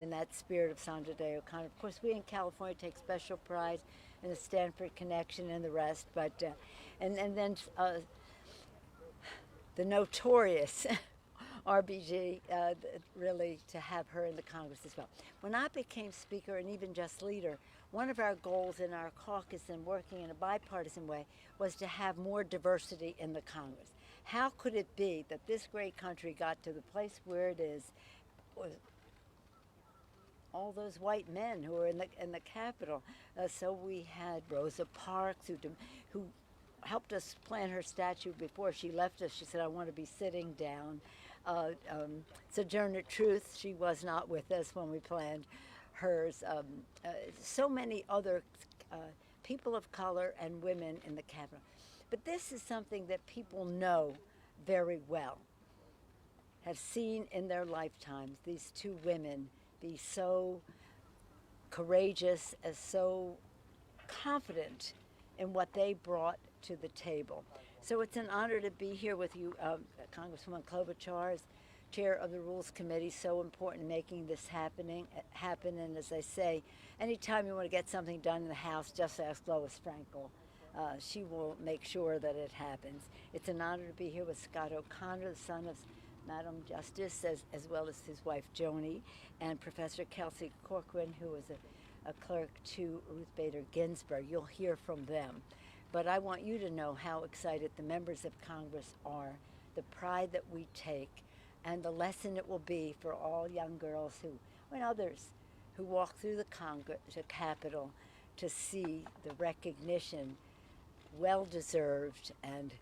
in that spirit of Sandra Day O. Of course, we in California take special pride in the Stanford connection and the rest, but and then the notorious RBG, really to have her in the Congress as well. When I became Speaker and even just leader, one of our goals in our caucus and working in a bipartisan way was to have more diversity in the Congress. How could it be that this great country got to the place where it is, was all those white men who were in the Capitol? So we had Rosa Parks, who helped us plan her statue before she left us. She said, "I want to be sitting down." Sojourner Truth, she was not with us when we planned hers. So many other people of color and women in the Capitol. But this is something that people know very well, have seen in their lifetimes, these two women be so courageous, so confident in what they brought to the table. So it's an honor to be here with you, Congresswoman Klobuchar, as chair of the Rules Committee, so important in making this happen. And as I say, anytime you want to get something done in the House, just ask Lois Frankel. She will make sure that it happens. It's an honor to be here with Scott O'Connor, the son of Madam Justice, as well as his wife Joni, and Professor Kelsey Corcoran, who is a clerk to Ruth Bader Ginsburg. You'll hear from them. But I want you to know how excited the members of Congress are, the pride that we take, and the lesson it will be for all young girls and others who walk through the Capitol to see the recognition, well-deserved and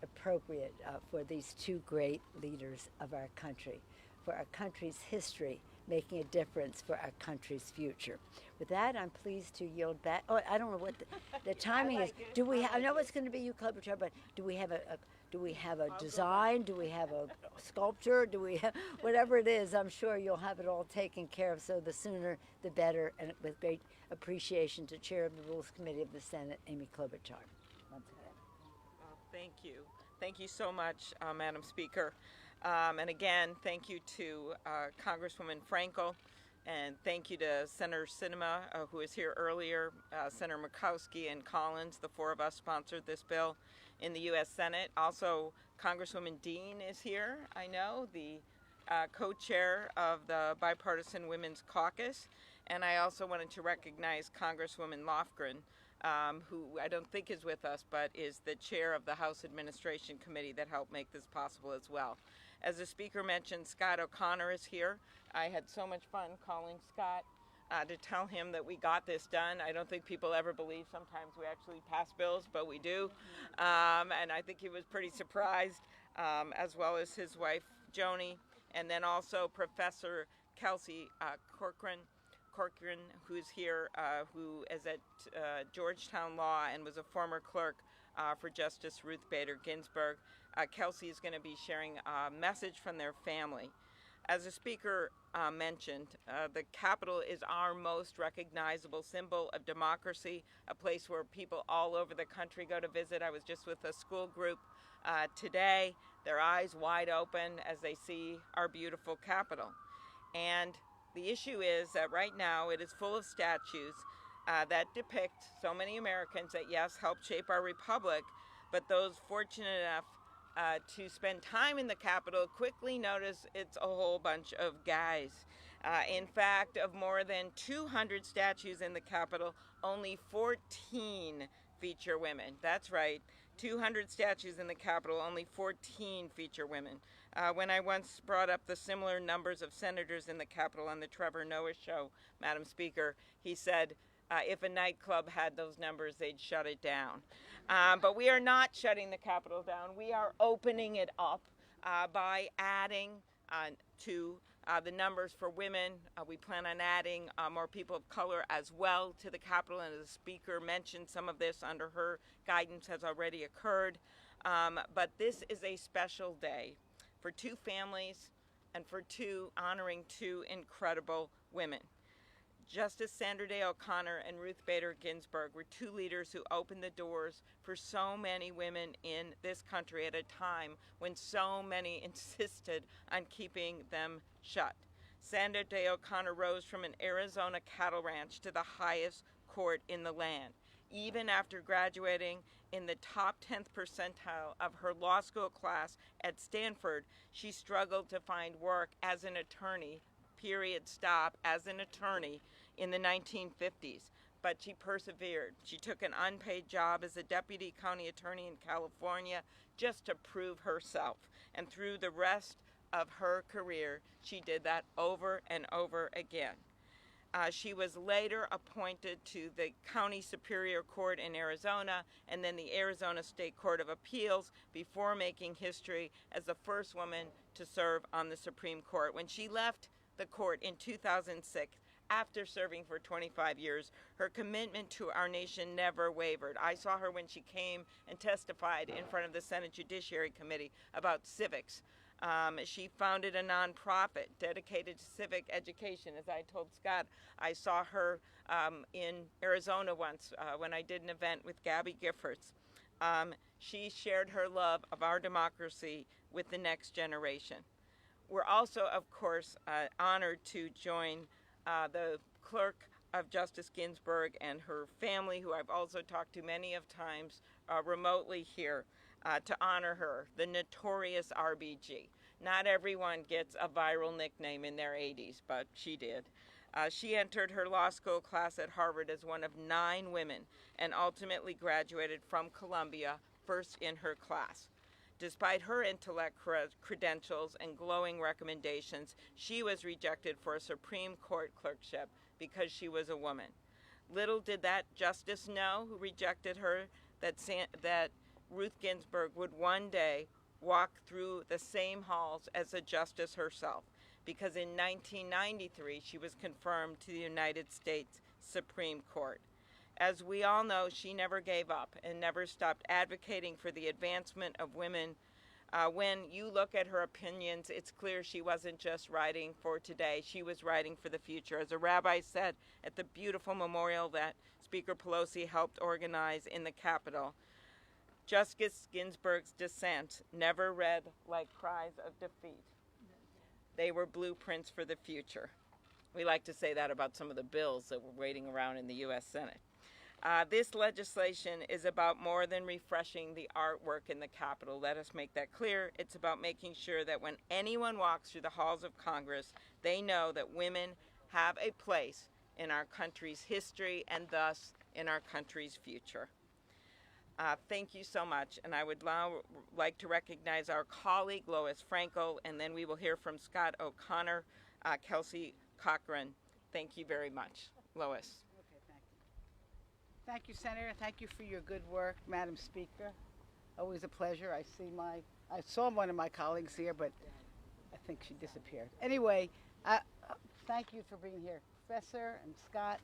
appropriate for these two great leaders of our country, for our country's history, making a difference for our country's future. With that, I'm pleased to yield back. Oh, I don't know what the timing is. Do we? I know it's going to be you, Klobuchar, but do we have a design? Do we have a sculpture? Do we have whatever it is? I'm sure you'll have it all taken care of. So the sooner, the better. And with great appreciation to Chair of the Rules Committee of the Senate, Amy Klobuchar. Once again. Thank you so much, Madam Speaker. And again, thank you to Congresswoman Frankel, and thank you to Senator Sinema, who was here earlier, Senator Murkowski and Collins. The four of us sponsored this bill in the U.S. Senate. Also, Congresswoman Dean is here, I know, the co-chair of the Bipartisan Women's Caucus. And I also wanted to recognize Congresswoman Lofgren, who I don't think is with us, but is the chair of the House Administration Committee that helped make this possible as well. As the Speaker mentioned, Scott O'Connor is here. I had so much fun calling Scott to tell him that we got this done. I don't think people ever believe sometimes we actually pass bills, but we do. And I think he was pretty surprised, as well as his wife, Joni, and then also Professor Kelsey Corcoran, who's here, who is at Georgetown Law and was a former clerk for Justice Ruth Bader Ginsburg. Kelsey is going to be sharing a message from their family. As the Speaker mentioned, the Capitol is our most recognizable symbol of democracy, a place where people all over the country go to visit. I was just with a school group today, their eyes wide open as they see our beautiful Capitol. And the issue is that right now it is full of statues that depict so many Americans that, yes, helped shape our republic, but those fortunate enough to spend time in the Capitol quickly notice it's a whole bunch of guys. In fact, of more than 200 statues in the Capitol, only 14 feature women. That's right, 200 statues in the Capitol, only 14 feature women. When I once brought up the similar numbers of senators in the Capitol on the Trevor Noah show, Madam Speaker, he said, if a nightclub had those numbers, they'd shut it down. But we are not shutting the Capitol down. We are opening it up by adding to the numbers for women. We plan on adding more people of color as well to the Capitol, and the Speaker mentioned some of this under her guidance has already occurred. But this is a special day for two families and for honoring two incredible women. Justice Sandra Day O'Connor and Ruth Bader Ginsburg were two leaders who opened the doors for so many women in this country at a time when so many insisted on keeping them shut. Sandra Day O rose from an Arizona cattle ranch to the highest court in the land. Even after graduating in the top 10th percentile of her law school class at Stanford, she struggled to find work as an attorney, as an attorney in the 1950s. But she persevered. She took an unpaid job as a deputy county attorney in California just to prove herself. And through the rest of her career, she did that over and over again. She was later appointed to the County Superior Court in Arizona and then the Arizona State Court of Appeals before making history as the first woman to serve on the Supreme Court. When she left the court in 2006, after serving for 25 years, her commitment to our nation never wavered. I saw her when she came and testified in front of the Senate Judiciary Committee about civics. She founded a nonprofit dedicated to civic education. As I told Scott, I saw her in Arizona once when I did an event with Gabby Giffords. She shared her love of our democracy with the next generation. We're also, of course, honored to join the clerk of Justice Ginsburg and her family, who I've also talked to many of times remotely here, to honor her, the notorious RBG. Not everyone gets a viral nickname in their 80s, but she did. She entered her law school class at Harvard as one of 9 women and ultimately graduated from Columbia, first in her class. Despite her intellect credentials and glowing recommendations, she was rejected for a Supreme Court clerkship because she was a woman. Little did that justice know, who rejected her, that Ruth Ginsburg would one day walk through the same halls as a justice herself, because in 1993 she was confirmed to the United States Supreme Court. As we all know, she never gave up and never stopped advocating for the advancement of women. When you look at her opinions, it's clear she wasn't just writing for today, she was writing for the future. As a rabbi said at the beautiful memorial that Speaker Pelosi helped organize in the Capitol, Justice Ginsburg's dissents never read like cries of defeat. They were blueprints for the future. We like to say that about some of the bills that were waiting around in the U.S. Senate. This legislation is about more than refreshing the artwork in the Capitol. Let us make that clear. It's about making sure that when anyone walks through the halls of Congress, they know that women have a place in our country's history and thus in our country's future. Thank you so much, and I would now like to recognize our colleague, Lois Frankel, and then we will hear from Scott O'Connor, Kelsey Cochran. Thank you very much. Lois. Okay, thank you. Thank you, Senator. Thank you for your good work, Madam Speaker. Always a pleasure. I saw one of my colleagues here, but I think she disappeared. Anyway, thank you for being here, Professor and Scott.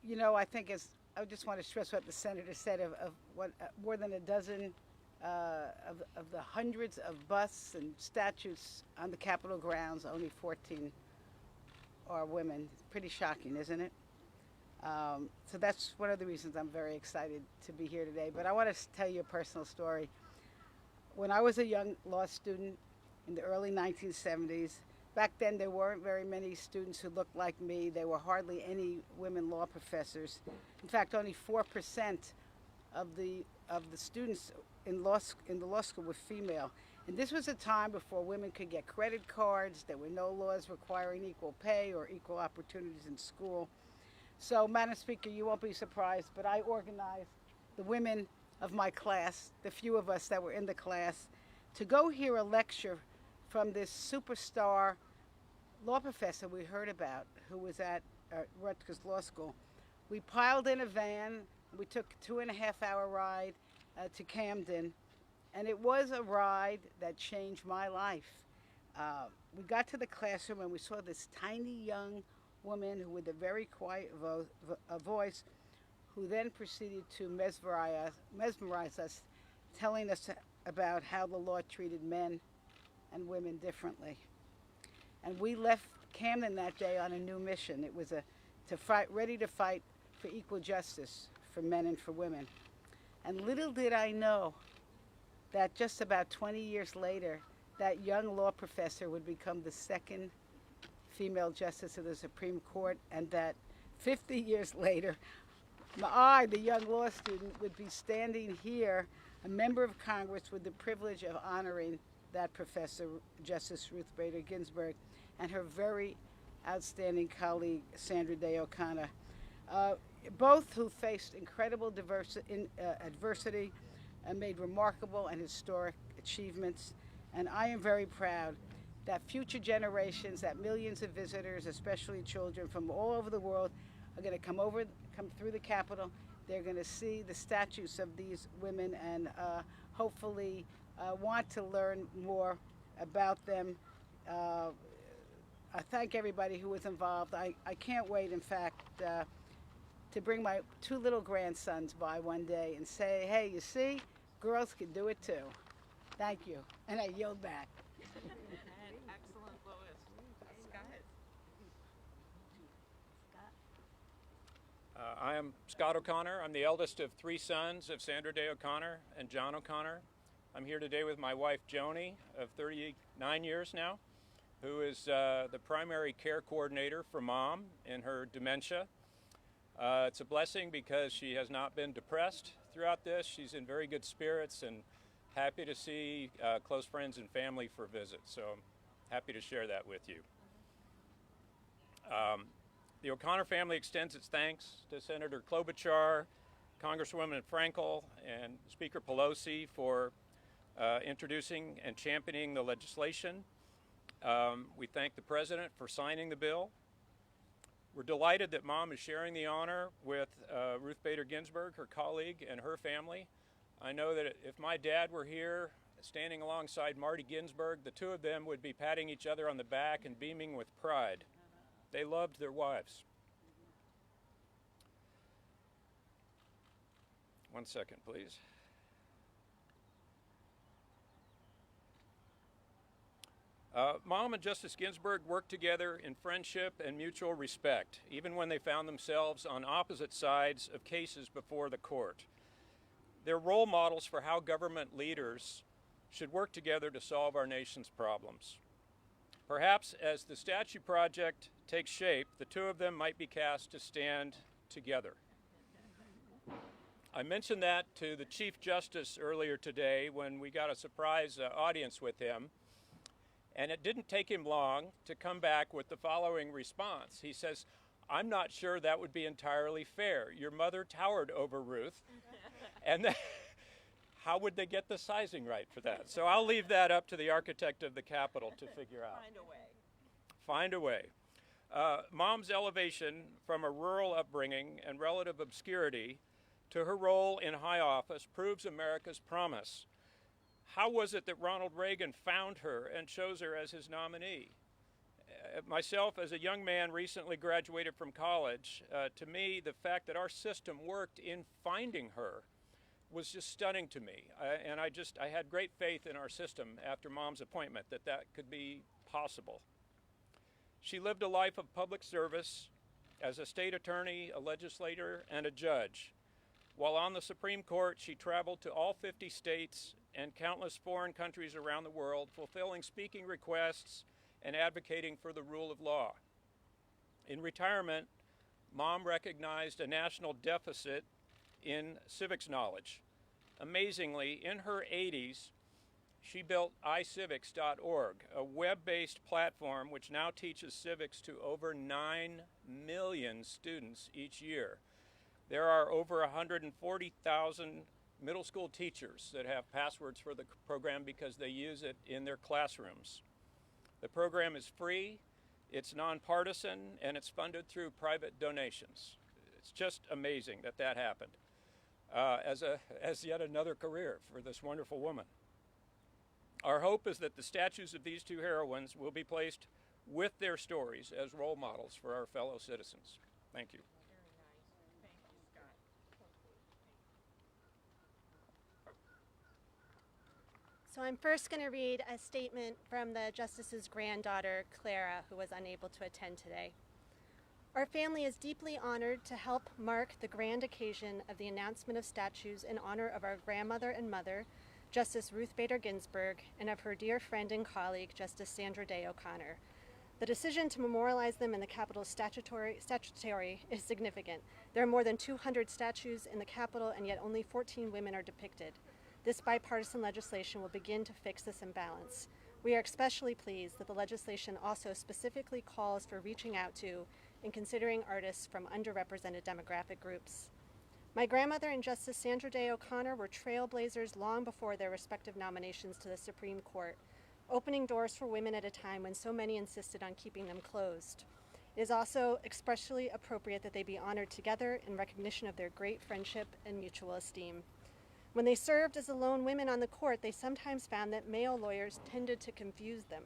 You know, I think I just want to stress what the Senator said of what more than a dozen of the hundreds of busts and statues on the Capitol grounds, only 14 are women. It's pretty shocking, isn't it? So that's one of the reasons I'm very excited to be here today. But I want to tell you a personal story. When I was a young law student in the early 1970s, back then there weren't very many students who looked like me. There were hardly any women law professors. In fact, only 4% of the students in the law school were female. And this was a time before women could get credit cards. There were no laws requiring equal pay or equal opportunities in school. So, Madam Speaker, you won't be surprised, but I organized the women of my class, the few of us that were in the class, to go hear a lecture from this superstar law professor we heard about, who was at Rutgers Law School. We piled in a van. We took a 2.5-hour ride to Camden, and it was a ride that changed my life. We got to the classroom and we saw this tiny young woman who with a very quiet voice, who then proceeded to mesmerize us, telling us about how the law treated men and women differently. And we left Camden that day on a new mission. It was ready to fight for equal justice for men and for women. And little did I know that just about 20 years later, that young law professor would become the second female justice of the Supreme Court, and that 50 years later, I, the young law student, would be standing here, a member of Congress, with the privilege of honoring that professor, Justice Ruth Bader Ginsburg, and her very outstanding colleague, Sandra Day O, both who faced incredible adversity and made remarkable and historic achievements. And I am very proud that future generations, that millions of visitors, especially children from all over the world, are going to come through the Capitol. They're going to see the statues of these women and hopefully want to learn more about them. I thank everybody who was involved. I can't wait, in fact, to bring my 2 little grandsons by one day and say, hey, you see, girls can do it too. Thank you. And I yield back. And excellent, Lois. Scott. I am Scott O'Connor. I'm the eldest of 3 sons of Sandra Day O'Connor and John O'Connor. I'm here today with my wife, Joni, of 39 years now, who is the primary care coordinator for Mom in her dementia. It's a blessing because she has not been depressed throughout this. She's in very good spirits and happy to see close friends and family for visits. So I'm happy to share that with you. The O'Connor family extends its thanks to Senator Klobuchar, Congresswoman Frankel, and Speaker Pelosi for introducing and championing the legislation. We thank the President for signing the bill. We're delighted that Mom is sharing the honor with Ruth Bader Ginsburg, her colleague, and her family. I know that if my dad were here standing alongside Marty Ginsburg, the 2 of them would be patting each other on the back and beaming with pride. They loved their wives. One second, please. Mom and Justice Ginsburg worked together in friendship and mutual respect, even when they found themselves on opposite sides of cases before the court. They're role models for how government leaders should work together to solve our nation's problems. Perhaps as the statue project takes shape, the 2 of them might be cast to stand together. I mentioned that to the Chief Justice earlier today when we got a surprise audience with him. And it didn't take him long to come back with the following response. He says, I'm not sure that would be entirely fair. Your mother towered over Ruth. And then, how would they get the sizing right for that? So I'll leave that up to the architect of the Capitol to figure out. Find a way. Mom's elevation from a rural upbringing and relative obscurity to her role in high office proves America's promise. How was it that Ronald Reagan found her and chose her as his nominee? Myself, as a young man recently graduated from college, to me, the fact that our system worked in finding her was just stunning to me. I had great faith in our system after Mom's appointment that could be possible. She lived a life of public service as a state attorney, a legislator, and a judge. While on the Supreme Court, she traveled to all 50 states and countless foreign countries around the world, fulfilling speaking requests and advocating for the rule of law. In retirement, Mom recognized a national deficit in civics knowledge. Amazingly, in her 80s, she built iCivics.org, a web-based platform which now teaches civics to over 9 million students each year. There are over 140,000 middle school teachers that have passwords for the program because they use it in their classrooms. The program is free, it's nonpartisan, and it's funded through private donations. It's just amazing that happened as yet another career for this wonderful woman. Our hope is that the statues of these 2 heroines will be placed with their stories as role models for our fellow citizens. Thank you. So I'm first going to read a statement from the Justice's granddaughter, Clara, who was unable to attend today. Our family is deeply honored to help mark the grand occasion of the announcement of statues in honor of our grandmother and mother, Justice Ruth Bader Ginsburg, and of her dear friend and colleague, Justice Sandra Day O. The decision to memorialize them in the Capitol's statutory is significant. There are more than 200 statues in the Capitol, and yet only 14 women are depicted. This bipartisan legislation will begin to fix this imbalance. We are especially pleased that the legislation also specifically calls for reaching out to and considering artists from underrepresented demographic groups. My grandmother and Justice Sandra Day O were trailblazers long before their respective nominations to the Supreme Court, opening doors for women at a time when so many insisted on keeping them closed. It is also especially appropriate that they be honored together in recognition of their great friendship and mutual esteem. When they served as alone women on the court, they sometimes found that male lawyers tended to confuse them,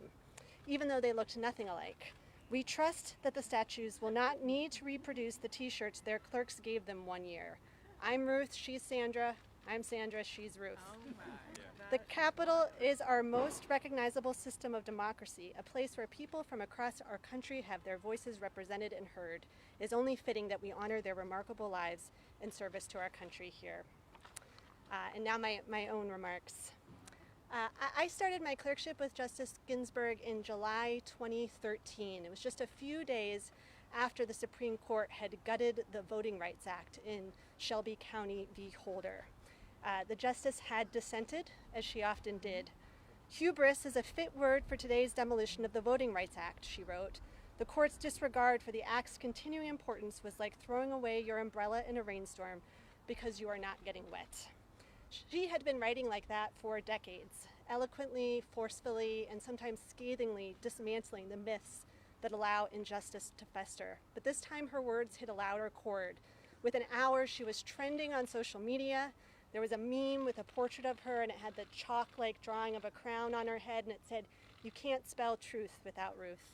even though they looked nothing alike. We trust that the statues will not need to reproduce the t-shirts their clerks gave them one year. I'm Ruth, she's Sandra. I'm Sandra, she's Ruth. The Capitol is our most recognizable system of democracy, a place where people from across our country have their voices represented and heard. It is only fitting that we honor their remarkable lives and service to our country here. And now my own remarks. I started my clerkship with Justice Ginsburg in July 2013. It was just a few days after the Supreme Court had gutted the Voting Rights Act in Shelby County v. Holder. The justice had dissented, as she often did. Hubris is a fit word for today's demolition of the Voting Rights Act, she wrote. The court's disregard for the act's continuing importance was like throwing away your umbrella in a rainstorm because you are not getting wet. She had been writing like that for decades, eloquently, forcefully, and sometimes scathingly dismantling the myths that allow injustice to fester. But this time her words hit a louder chord. Within hours, she was trending on social media. There was a meme with a portrait of her, and it had the chalk-like drawing of a crown on her head, and it said, "You can't spell truth without Ruth."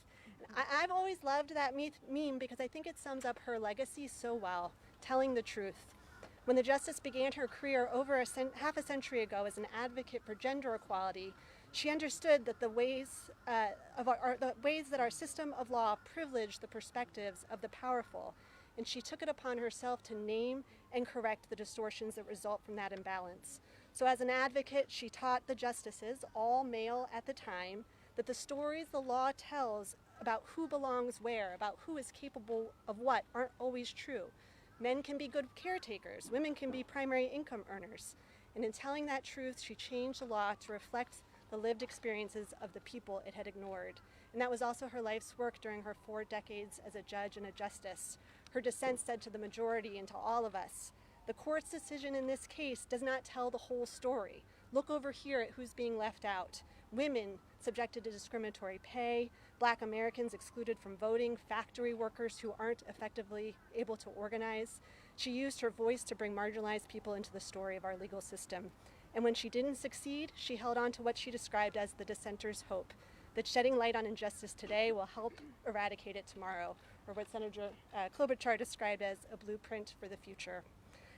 I've always loved that meme because I think it sums up her legacy so well, telling the truth. When the justice began her career over half a century ago as an advocate for gender equality, she understood that the ways that our system of law privilege the perspectives of the powerful, and she took it upon herself to name and correct the distortions that result from that imbalance. So as an advocate, she taught the justices, all male at the time, that the stories the law tells about who belongs where, about who is capable of what, aren't always true. Men can be good caretakers, women can be primary income earners. And in telling that truth, she changed the law to reflect the lived experiences of the people it had ignored. And that was also her life's work during her 4 decades as a judge and a justice. Her dissent said to the majority and to all of us, the court's decision in this case does not tell the whole story. Look over here at who's being left out. Women subjected to discriminatory pay, Black Americans excluded from voting, factory workers who aren't effectively able to organize. She used her voice to bring marginalized people into the story of our legal system. And when she didn't succeed, she held on to what she described as the dissenter's hope, that shedding light on injustice today will help eradicate it tomorrow, or what Senator Klobuchar described as a blueprint for the future.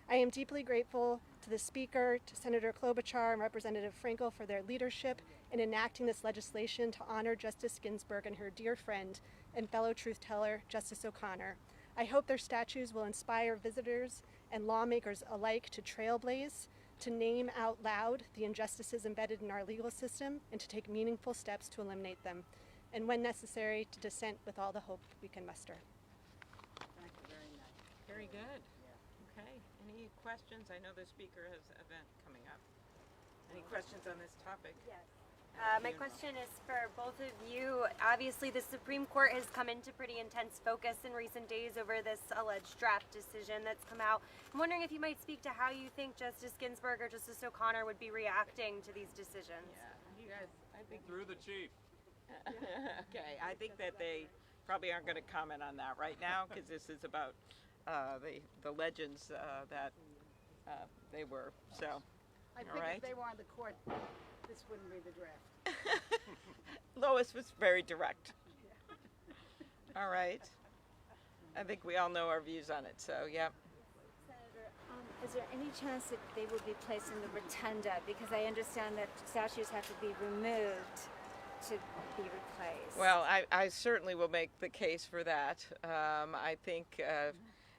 I am deeply grateful to the Speaker, to Senator Klobuchar and Representative Frankel for their leadership in enacting this legislation to honor Justice Ginsburg and her dear friend and fellow truth-teller, Justice O'Connor. I hope their statues will inspire visitors and lawmakers alike to trailblaze, to name out loud the injustices embedded in our legal system, and to take meaningful steps to eliminate them, and when necessary, to dissent with all the hope we can muster. Thank you very much. Very good. Okay. Any questions? I know the speaker has an event coming up. Any questions on this topic? Yes. My question is for both of you. Obviously, the Supreme Court has come into pretty intense focus in recent days over this alleged draft decision that's come out. I'm wondering if you might speak to how you think Justice Ginsburg or Justice O'Connor would be reacting to these decisions. Yeah. You guys, I think Through the chief. okay. I think that they probably aren't going to comment on that right now because this is about the legends that they were. So, I think all right. if they were on the court, this wouldn't be the draft. Lois was very direct. All right. I think we all know our views on it. So, yeah. Senator, is there any chance that they will be placed in the rotunda? Because I understand that statues have to be removed to be replaced. Well, I certainly will make the case for that. I think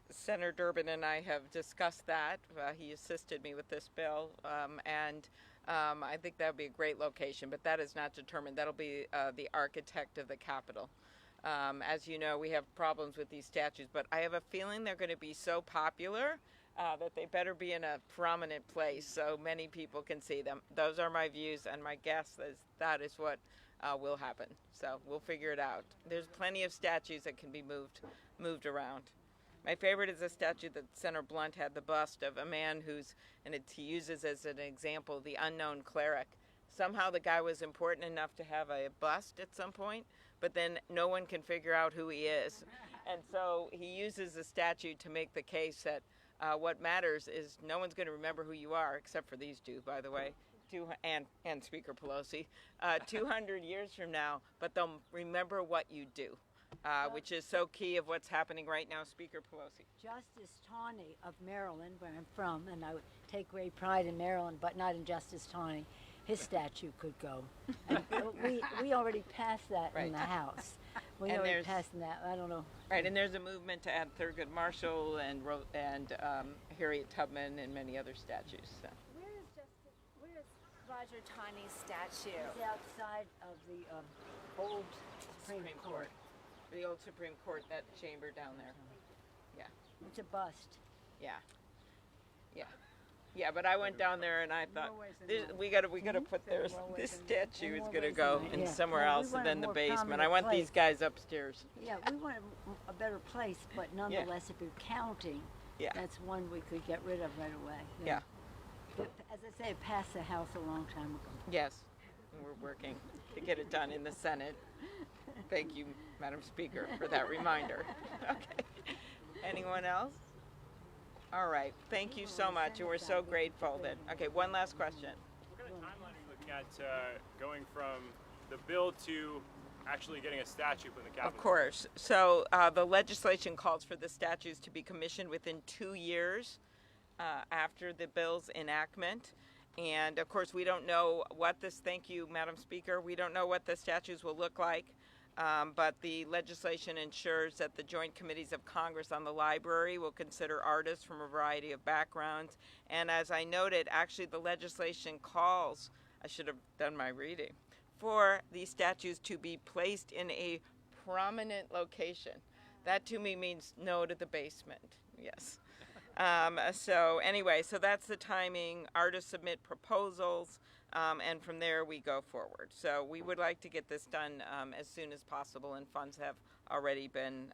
Senator Durbin and I have discussed that. He assisted me with this bill, and I think that would be a great location, but that is not determined. That'll be the architect of the Capitol. As you know, we have problems with these statues, but I have a feeling they're going to be so popular that they better be in a prominent place so many people can see them. Those are my views, and my guess is that is what will happen. So we'll figure it out. There's plenty of statues that can be moved around. My favorite is a statue that Senator Blunt had, the bust of a man he uses as an example, the unknown cleric. Somehow the guy was important enough to have a bust at some point, but then no one can figure out who he is. And so he uses the statue to make the case that what matters is no one's going to remember who you are, except for these two, by the way, and Speaker Pelosi, 200 years from now, but they'll remember what you do. Which is so key of what's happening right now, Speaker Pelosi. Justice Taney of Maryland, where I'm from, and I would take great pride in Maryland, but not in Justice Taney. His statue could go. And we already passed that in the House. We And already there's- passed that. I don't know. Right, and there's a movement to add Thurgood Marshall and Harriet Tubman and many other statues. So. Where is Roger Taney's statue? It's outside of the old Supreme Court. The old Supreme Court, that chamber down there. Yeah, It's a bust. yeah, yeah. Yeah, but I went down there and I thought, More ways than we gotta put this statue is gonna go in somewhere Well, we else want a than the more basement. I prominent want these place. guys upstairs. Yeah, we want a better place, but nonetheless, if you're counting, Yeah. that's one we could get rid of right away. Yeah. But as I say, it passed the House a long time ago. Yes, and we're working to get it done in the Senate. Thank you, Madam Speaker, for that reminder. Okay. Anyone else? All right. Thank you so much, and we're so grateful that. Okay, one last question. What kind of timeline are you looking at going from the bill to actually getting a statue put in the Capitol? Of course. So the legislation calls for the statues to be commissioned within 2 years after the bill's enactment. And of course, we don't know what this, thank you, Madam Speaker, we don't know what the statues will look like. But the legislation ensures that the Joint Committees of Congress on the Library will consider artists from a variety of backgrounds. And as I noted, actually the legislation calls, I should have done my reading, for these statues to be placed in a prominent location. That to me means no to the basement, yes. So anyway, so that's the timing. Artists submit proposals. And from there we go forward. So we would like to get this done as soon as possible, and funds have already been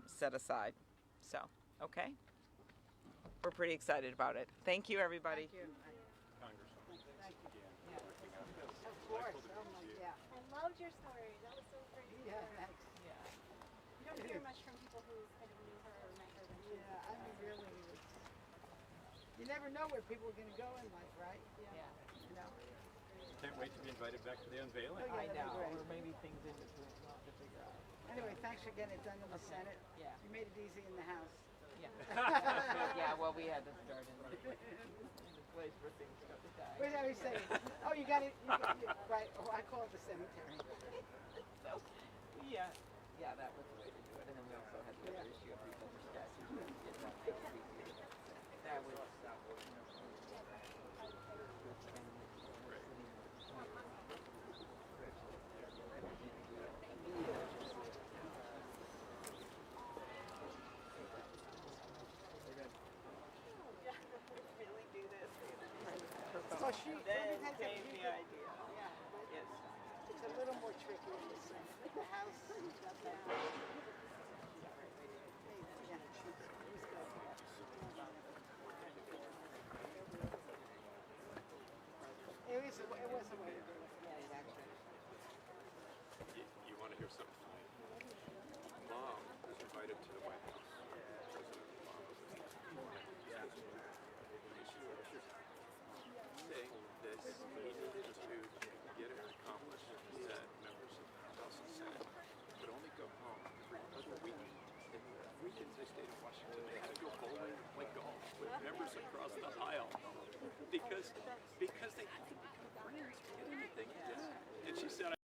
set aside. So, okay? We're pretty excited about it. Thank you, everybody. Thank you. I loved your story. That was so great. Yeah, thanks. You don't hear much from people who kind of knew her or met her when she was Yeah, I mean, really, you never know where people are going to go in life, right? Yeah. You know? Can't wait to be invited back to the unveiling. Oh, yeah, that'd be great. or maybe things in between we'll have to figure out. Anyway, thanks for getting it done in the Senate. Yeah. You made it easy in the House. Yeah. Yeah, well, we had to start in the place where things go to die. What did I say? Oh, you got it. Right. Oh, I call it the cemetery. So, yeah, that was the way to do it. And then we also had the other issue of these other statues. That was. So she Then has came the idea. Yes. It's a little more tricky in the Senate. The House is up there. It was a way to do it. Yeah, actually. You want to hear something funny? Mom was invited to the White House. President Obama was saying that we needed to get it accomplished that members of the House and Senate would only go home every other week. And weekends they stayed in Washington. They had to go bowling and play golf with members across the aisle because they couldn't become friends or get anything done. And she said,